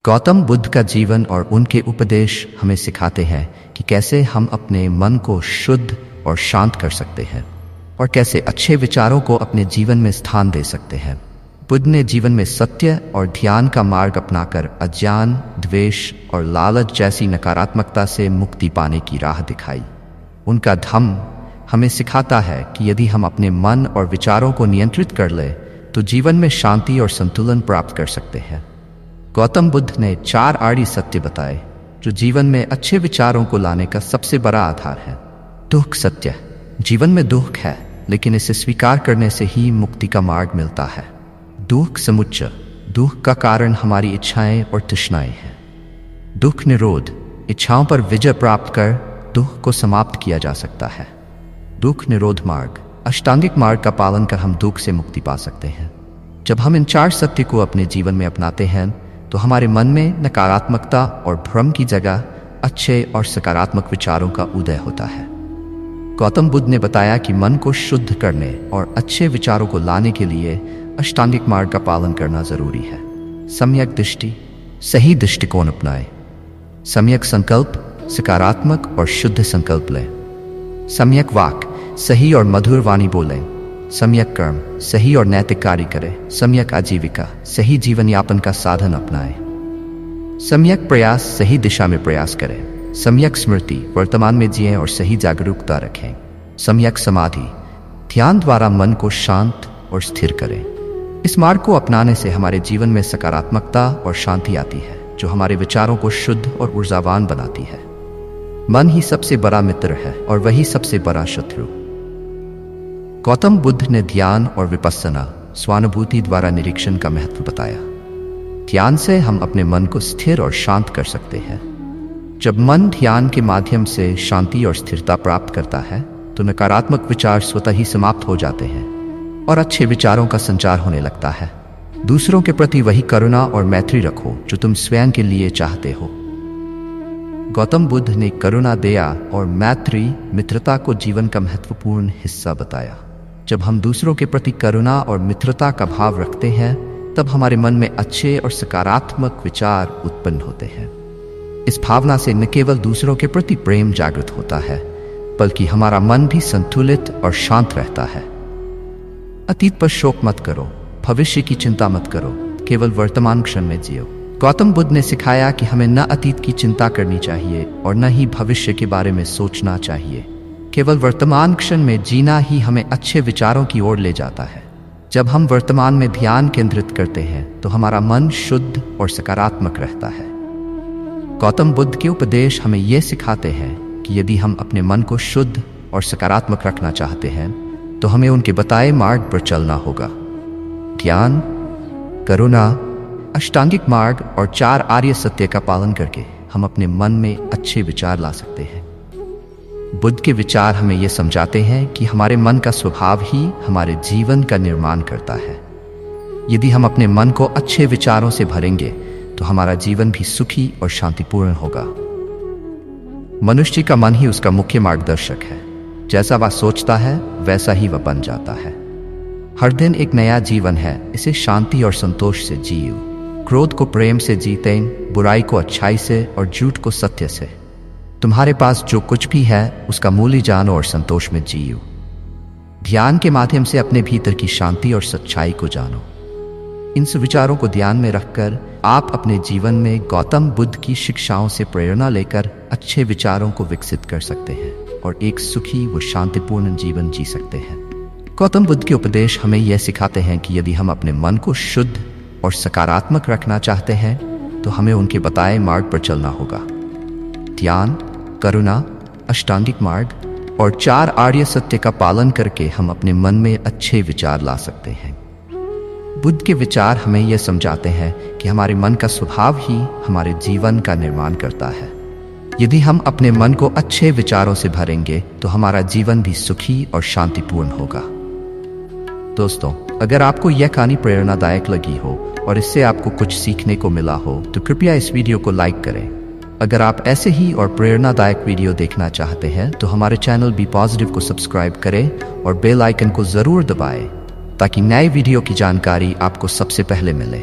गौतम बुद्ध का जीवन और उनके उपदेश हमें सिखाते हैं कि कैसे हम अपने मन को शुद्ध और शांत कर सकते हैं और कैसे अच्छे विचारों को अपने जीवन में स्थान दे सकते हैं। बुद्ध ने जीवन में सत्य और ध्यान का मार्ग अपनाकर अज्ञान, द्वेष और लालच जैसी नकारात्मकता से मुक्ति पाने की राह दिखाई। उनका धम्म हमें सिखाता है कि यदि हम अपने मन और विचारों को नियंत्रित कर ले तो जीवन में शांति और संतुलन प्राप्त कर सकते हैं। गौतम बुद्ध ने 4 आर्य सत्य बताए जो जीवन में अच्छे विचारों को लाने का सबसे बड़ा आधार है। दुख सत्य, जीवन में दुख है लेकिन इसे स्वीकार करने से ही मुक्ति का मार्ग मिलता है। दुख समुच्चय, दुख का कारण हमारी इच्छाएं और तृष्णाएं हैं। दुख निरोध, इच्छाओं पर विजय प्राप्त कर दुख को समाप्त किया जा सकता है। दुख निरोध मार्ग, अष्टांगिक मार्ग का पालन कर हम दुख से मुक्ति पा सकते हैं। जब हम इन 4 सत्य को अपने जीवन में अपनाते हैं तो हमारे मन में नकारात्मकता और भ्रम की जगह अच्छे और सकारात्मक विचारों का उदय होता है। गौतम बुद्ध ने बताया कि मन को शुद्ध करने और अच्छे विचारों को लाने के लिए अष्टांगिक मार्ग का पालन करना जरूरी है। सम्यक दृष्टि, सही दृष्टिकोण अपनाएं। सम्यक संकल्प, सकारात्मक और शुद्ध संकल्प लें। सम्यक वाक, सही और मधुर वाणी बोलें। सम्यक कर्म, सही और नैतिक कार्य करें। सम्यक आजीविका, सही जीवन यापन का साधन अपनाएं। सम्यक प्रयास, सही दिशा में प्रयास करें। सम्यक स्मृति, वर्तमान में जिएं और सही जागरूकता रखें। सम्यक समाधि, ध्यान द्वारा मन को शांत और स्थिर करें। इस मार्ग को अपनाने से हमारे जीवन में सकारात्मकता और शांति आती है जो हमारे विचारों को शुद्ध और ऊर्जावान बनाती है। मन ही सबसे बड़ा मित्र है और वही सबसे बड़ा शत्रु। गौतम बुद्ध ने ध्यान और विपस्सना, स्वानुभूति द्वारा निरीक्षण का महत्व बताया। ध्यान से हम अपने मन को स्थिर और शांत कर सकते हैं। जब मन ध्यान के माध्यम से शांति और स्थिरता प्राप्त करता है तो नकारात्मक विचार स्वतः ही समाप्त हो जाते हैं और अच्छे विचारों का संचार होने लगता है। दूसरों के प्रति वही करुणा और मैत्री रखो जो तुम स्वयं के लिए चाहते हो। गौतम बुद्ध ने करुणा, दया और मैत्री, मित्रता को जीवन का महत्वपूर्ण हिस्सा बताया। जब हम दूसरों के प्रति करुणा और मित्रता का भाव रखते हैं तब हमारे मन में अच्छे और सकारात्मक विचार उत्पन्न होते हैं। इस भावना से न केवल दूसरों के प्रति प्रेम जागृत होता है बल्कि हमारा मन भी संतुलित और शांत रहता है। अतीत पर शोक मत करो, भविष्य की चिंता मत करो, केवल वर्तमान क्षण में जियो। गौतम बुद्ध ने सिखाया कि हमें न अतीत की चिंता करनी चाहिए और न ही भविष्य के बारे में सोचना चाहिए। केवल वर्तमान क्षण में जीना ही हमें अच्छे विचारों की ओर ले जाता है। जब हम वर्तमान में ध्यान केंद्रित करते हैं तो हमारा मन शुद्ध और सकारात्मक रहता है। गौतम बुद्ध के उपदेश हमें यह सिखाते हैं कि यदि हम अपने मन को शुद्ध और सकारात्मक रखना चाहते हैं तो हमें उनके बताए मार्ग पर चलना होगा। ध्यान, करुणा, अष्टांगिक मार्ग और 4 आर्य सत्य का पालन करके हम अपने मन में अच्छे विचार ला सकते हैं। बुद्ध के विचार हमें यह समझाते हैं कि हमारे मन का स्वभाव ही हमारे जीवन का निर्माण करता है। यदि हम अपने मन को अच्छे विचारों से भरेंगे तो हमारा जीवन भी सुखी और शांतिपूर्ण होगा। मनुष्य का मन ही उसका मुख्य मार्गदर्शक है। जैसा वह सोचता है वैसा ही वह बन जाता है। हर दिन एक नया जीवन है, इसे शांति और संतोष से जियो। क्रोध को प्रेम से जीतें, बुराई को अच्छाई से और झूठ को सत्य से। तुम्हारे पास जो कुछ भी है उसका मूल्य जानो और संतोष में जियो। ध्यान के माध्यम से अपने भीतर की शांति और सच्चाई को जानो। इन विचारों को ध्यान में रखकर आप अपने जीवन में गौतम बुद्ध की शिक्षाओं से प्रेरणा लेकर अच्छे विचारों को विकसित कर सकते हैं और एक सुखी व शांतिपूर्ण जीवन जी सकते हैं। गौतम बुद्ध के उपदेश हमें यह सिखाते हैं कि यदि हम अपने मन को शुद्ध और सकारात्मक रखना चाहते हैं तो हमें उनके बताए मार्ग पर चलना होगा। ध्यान, करुणा, अष्टांगिक मार्ग और 4 आर्य सत्य का पालन करके हम अपने मन में अच्छे विचार ला सकते हैं। बुद्ध के विचार हमें यह समझाते हैं कि हमारे मन का स्वभाव ही हमारे जीवन का निर्माण करता है। यदि हम अपने मन को अच्छे विचारों से भरेंगे तो हमारा जीवन भी सुखी और शांतिपूर्ण होगा। दोस्तों, अगर आपको यह कहानी प्रेरणादायक लगी हो और इससे आपको कुछ सीखने को मिला हो तो कृपया इस वीडियो को लाइक करें। अगर आप ऐसे ही और प्रेरणादायक वीडियो देखना चाहते हैं तो हमारे चैनल बी पॉजिटिव को सब्सक्राइब करें और बेल आइकन को जरूर दबाएं ताकि नए वीडियो की जानकारी आपको सबसे पहले मिले।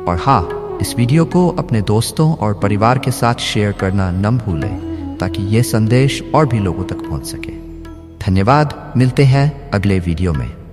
और हाँ, इस वीडियो को अपने दोस्तों और परिवार के साथ शेयर करना न भूलें ताकि ये संदेश और भी लोगों तक पहुंच सके। धन्यवाद, मिलते हैं अगले वीडियो में।